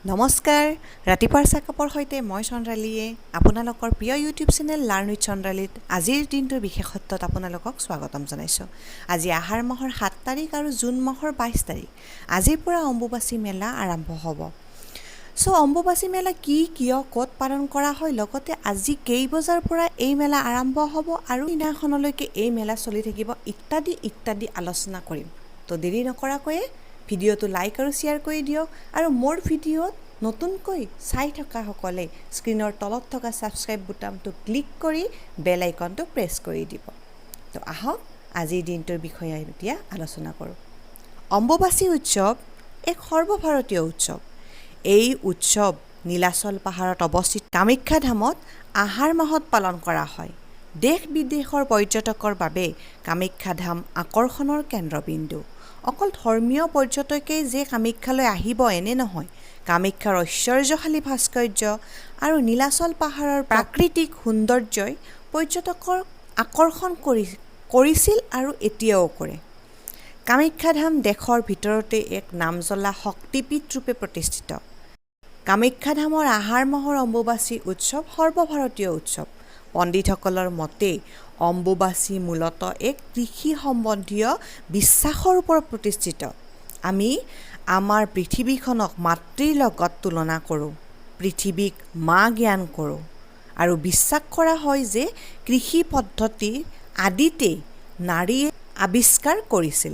নমস্কাৰ, ৰাতিপুৱাৰ চেকআপৰ সৈতে মই চন্দ্ৰালীয়ে আপোনালোকৰ প্ৰিয় ইউটিউব চেনেল লাৰ্ণ উইথ চন্দ্ৰালীত আজিৰ দিনটোৰ বিশেষত্বত আপোনালোকক স্বাগতম জনাইছোঁ। আজি আহাৰ মাহৰ ৭ তাৰিখ আৰু জুন মাহৰ ২২ তাৰিখ। আজিৰ পৰা অম্বুবাচী মেলা আৰম্ভ হ'ব। অম্বুবাচী মেলা কি, কিয়, ক'ত পালন কৰা হয়, লগতে আজি কেই বজাৰ পৰা এই মেলা আৰম্ভ হ'ব আৰু দিনাখনলৈকে এই মেলা চলি থাকিব ইত্যাদি আলোচনা কৰিম। তো দেৰি নকৰাকৈয়ে ভিডিঅ'টো লাইক আৰু শ্বেয়াৰ কৰি দিয়ক আৰু মোৰ ভিডিঅ'ত নতুনকৈ চাই থকাসকলে স্ক্ৰীনৰ তলত থকা ছাবস্ক্ৰাইব বুটামটো ক্লিক কৰি বেল আইকনটো প্ৰেছ কৰি দিব। তো আহক আজিৰ দিনটোৰ বিষয়ে এতিয়া আলোচনা কৰোঁ। অম্বুবাচী উৎসৱ এক সৰ্বভাৰতীয় উৎসৱ। এই উৎসৱ নীলাচল পাহাৰত অৱস্থিত কামাখ্যা ধামত আহাৰ মাহত পালন কৰা হয়। দেশ বিদেশৰ পৰ্যটকৰ বাবে কামাখ্যা ধাম আকৰ্ষণৰ কেন্দ্ৰবিন্দু। অকল ধৰ্মীয় পৰ্যটকেই যে কামাখ্যালৈ আহিব এনে নহয়, কামাখ্যাৰ ঐশ্বৰ্যশালী ভাস্কৰ্য আৰু নীলাচল পাহাৰৰ প্ৰাকৃতিক সৌন্দৰ্যই পৰ্যটকৰ আকৰ্ষণ কৰিছিল আৰু এতিয়াও কৰে। কামাখ্যা ধাম দেশৰ ভিতৰতে এক নামজ্বলা শক্তিপীঠ ৰূপে প্ৰতিষ্ঠিত। কামাখ্যা ধামৰ আহাৰ মাহৰ অম্বুবাচী উৎসৱ সৰ্বভাৰতীয় উৎসৱ। পণ্ডিতসকলৰ মতে অম্বুবাচী মূলতঃ এক কৃষি সম্বন্ধীয় বিশ্বাসৰ ওপৰত প্ৰতিষ্ঠিত। আমি আমাৰ পৃথিৱীখনক মাতৃৰ লগত তুলনা কৰোঁ, পৃথিৱীক মা জ্ঞান কৰোঁ আৰু বিশ্বাস কৰা হয় যে কৃষি পদ্ধতি আদিতেই নাৰীয়ে আৱিষ্কাৰ কৰিছিল।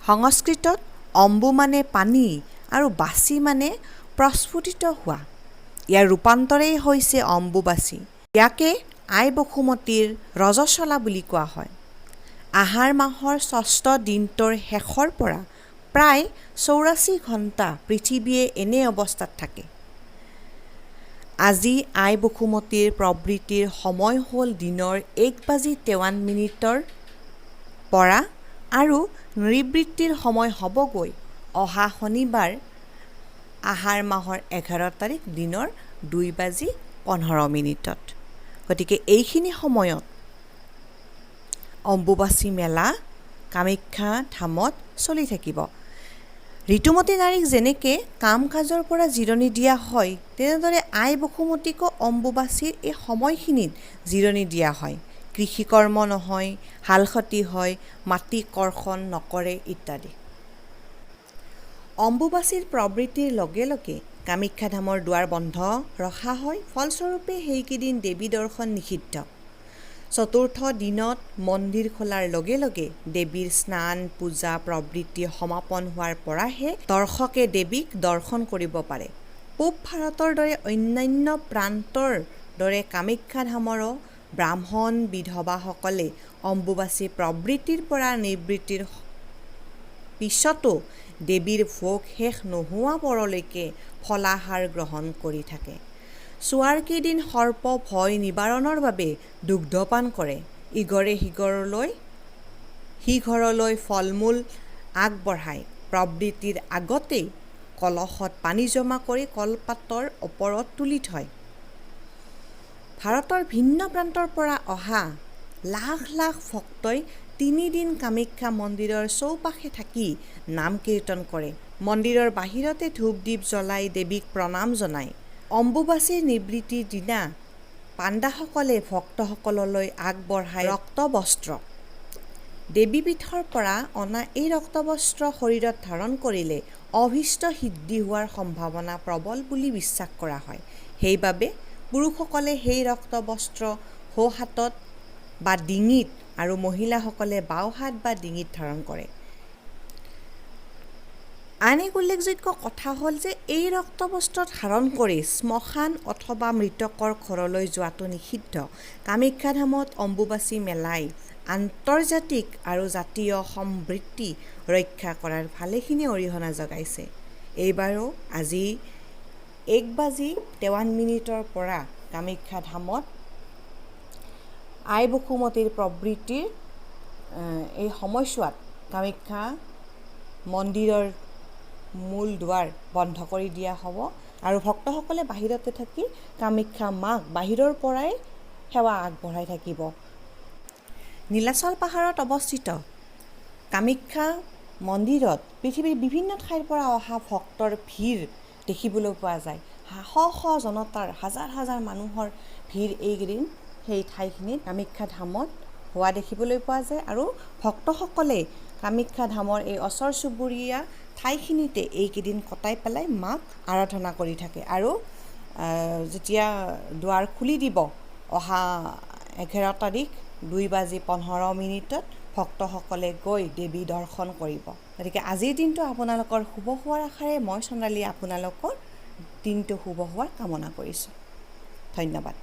সংস্কৃতত অম্বু মানে পানী আৰু বাচী মানে প্ৰস্ফুটিত হোৱা। ইয়াৰ ৰূপান্তৰেই হৈছে অম্বুবাচী। ইয়াকে আই বসুমতীৰ ৰজস্বলা বুলি কোৱা হয়। আহাৰ মাহৰ ষষ্ঠ দিনটোৰ শেষৰ পৰা প্ৰায় ৮৪ ঘণ্টা পৃথিৱীয়ে এনে অৱস্থাত থাকে। আজি আই বসুমতীৰ প্ৰবৃত্তিৰ সময় হ'ল দিনৰ ১:৫৩ পৰা আৰু নৃবৃত্তিৰ সময় হ'বগৈ অহা শনিবাৰ আহাৰ মাহৰ ১১ তাৰিখ দিনৰ ২:১৫। গতিকে এইখিনি সময়ত অম্বুবাচী মেলা কামাখ্যা ধামত চলি থাকিব। ঋতুমতী নাৰীক যেনেকৈ কাম কাজৰ পৰা জিৰণি দিয়া হয়, তেনেদৰে আই বসুমতীকো অম্বুবাচীৰ এই সময়খিনিত জিৰণি দিয়া হয়। কৃষিকৰ্ম নহয়, হাল খতি হয়, মাটি কৰ্ষণ নকৰে ইত্যাদি। অম্বুবাচীৰ প্ৰবৃত্তিৰ লগে লগে কামাখ্যা ধামৰ দুৱাৰ বন্ধ ৰখা হয়। ফলস্বৰূপে সেইকেইদিন দেৱী দৰ্শন নিষিদ্ধ। চতুৰ্থ দিনত মন্দিৰ খোলাৰ লগে লগে দেৱীৰ স্নান পূজা প্ৰবৃত্তি সমাপন হোৱাৰ পৰাহে দৰ্শকে দেৱীক দৰ্শন কৰিব পাৰে। পূব ভাৰতৰ দৰে অন্যান্য প্ৰান্তৰ দৰে কামাখ্যা ধামৰো ব্ৰাহ্মণ বিধৱাসকলে অম্বুবাচী প্ৰবৃত্তিৰ পৰা নিবৃত্তিৰ পিছতো দেৱীৰ ভোগ শেষ নোহোৱা পৰলৈকে ফলাহাৰ গ্ৰহণ কৰি থাকে। চোৱাৰ কেইদিন সৰ্প ভয় নিবাৰণৰ বাবে দুগ্ধপান কৰে। ইঘৰে সিঘৰলৈ ফল-মূল আগবঢ়ায়। প্ৰবৃত্তিৰ আগতেই কলহত পানী জমা কৰি কলপাতৰ ওপৰত তুলি থয়। ভাৰতৰ ভিন্ন প্ৰান্তৰ পৰা অহা লাখ লাখ ভক্তই ৩ দিন কামাখ্যা মন্দিৰৰ চৌপাশে থাকি নাম কীৰ্তন কৰে। মন্দিৰৰ বাহিৰতে ধূপ-দীপ জ্বলাই দেৱীক প্ৰণাম জনায়। অম্বুবাচীৰ নিবৃত্তিৰ দিনা পাণ্ডাসকলে ভক্তসকললৈ আগবঢ়ায় ৰক্তবস্ত্ৰ। দেৱীপীঠৰ পৰা অনা এই ৰক্তবস্ত্ৰ শৰীৰত ধাৰণ কৰিলে অভীষ্ট সিদ্ধি হোৱাৰ সম্ভাৱনা প্ৰবল বুলি বিশ্বাস কৰা হয়। সেইবাবে পুৰুষসকলে সেই ৰক্তবস্ত্ৰ সোঁ হাতত বা ডিঙিত আৰু মহিলাসকলে বাওঁ হাত বা ডিঙিত ধাৰণ কৰে। আন এক উল্লেখযোগ্য কথা হ'ল যে এই ৰক্তবস্ত্ৰ ধাৰণ কৰি শ্মশান অথবা মৃতকৰ ঘৰলৈ যোৱাটো নিষিদ্ধ। কামাখ্যা ধামত অম্বুবাচী মেলাই আন্তৰ্জাতিক আৰু জাতীয় সম্প্ৰীতি ৰক্ষা কৰাৰ ভালেখিনি অৰিহণা যোগাইছে। এইবাৰো আজি ১:৫৩ পৰা কামাখ্যা ধামত আই বসুমতীৰ প্ৰবৃত্তিৰ এই সময়ছোৱাত কামাখ্যা মন্দিৰৰ মূল দুৱাৰ বন্ধ কৰি দিয়া হ'ব আৰু ভক্তসকলে বাহিৰতে থাকি কামাখ্যা মাক বাহিৰৰ পৰাই সেৱা আগবঢ়াই থাকিব। নীলাচল পাহাৰত অৱস্থিত কামাখ্যা মন্দিৰত পৃথিৱীৰ বিভিন্ন ঠাইৰ পৰা অহা ভক্তৰ ভিৰ দেখিবলৈ পোৱা যায়। শ শ জনতাৰ হাজাৰ হাজাৰ মানুহৰ ভিৰ এইকেইদিন সেই ঠাইখিনিত কামাখ্যা ধামত হোৱা দেখিবলৈ পোৱা যায় আৰু ভক্তসকলে কামাখ্যা ধামৰ এই ওচৰ চুবুৰীয়া ঠাইখিনিতে এইকেইদিন কটাই পেলাই মাক আৰাধনা কৰি থাকে আৰু যেতিয়া দুৱাৰ খুলি দিব অহা 11 তাৰিখ 2:15 ভক্তসকলে গৈ দেৱী দৰ্শন কৰিব। গতিকে আজিৰ দিনটো আপোনালোকৰ শুভ হোৱাৰ আশাৰে মই চন্দ্ৰালীয়ে আপোনালোকৰ দিনটো শুভ হোৱাৰ কামনা কৰিছোঁ। ধন্যবাদ।